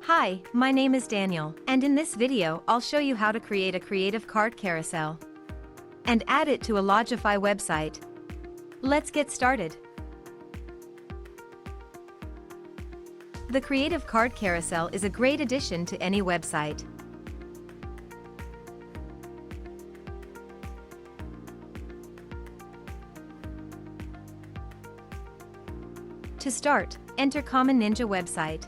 Hi, my name is Daniel, and in this video I'll show you how to create a Creative Card Carousel and add it to a Lodgify website. Let's get started. The Creative Card Carousel is a great addition to any website. To start, enter Common Ninja website.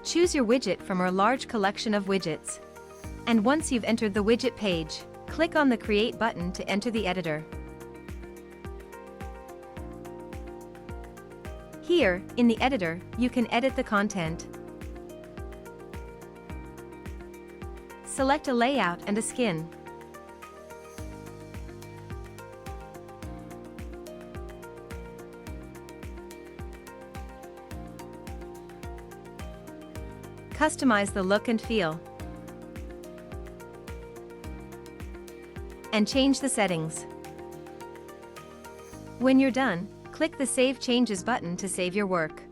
Choose your widget from our large collection of widgets. And once you've entered the widget page, click on the Create button to enter the editor. Here, in the editor, you can edit the content. Select a layout and a skin. Customize the look and feel. And change the settings. When you're done, click the Save Changes button to save your work.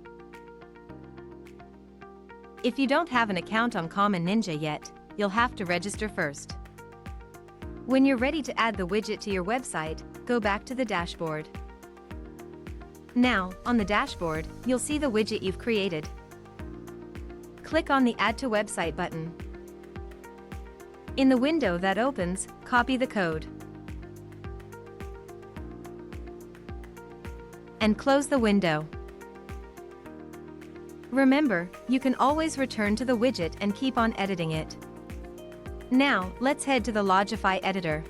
If you don't have an account on Common Ninja yet, you'll have to register first. When you're ready to add the widget to your website, go back to the dashboard. Now, on the dashboard, you'll see the widget you've created. Click on the Add to Website button. In the window that opens, copy the code and close the window. Remember, you can always return to the widget and keep on editing it. Now, let's head to the Lodgify editor.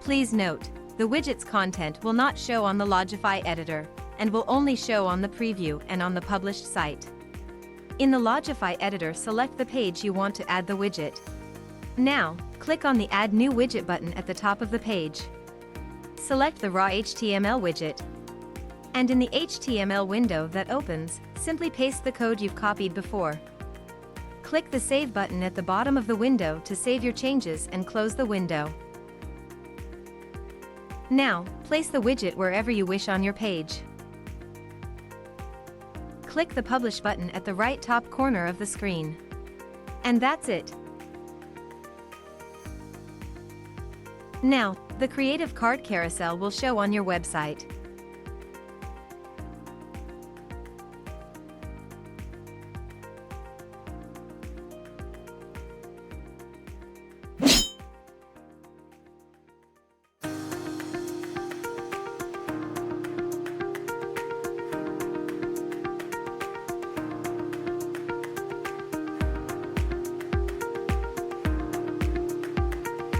Please note, the widget's content will not show on the Lodgify editor and will only show on the preview and on the published site. In the Lodgify editor, select the page you want to add the widget. Now, click on the Add New Widget button at the top of the page. Select the raw HTML widget. And in the HTML window that opens, simply paste the code you've copied before. Click the Save button at the bottom of the window to save your changes and close the window. Now, place the widget wherever you wish on your page. Click the Publish button at the right top corner of the screen. And that's it. Now, the Creative Card Carousel will show on your website.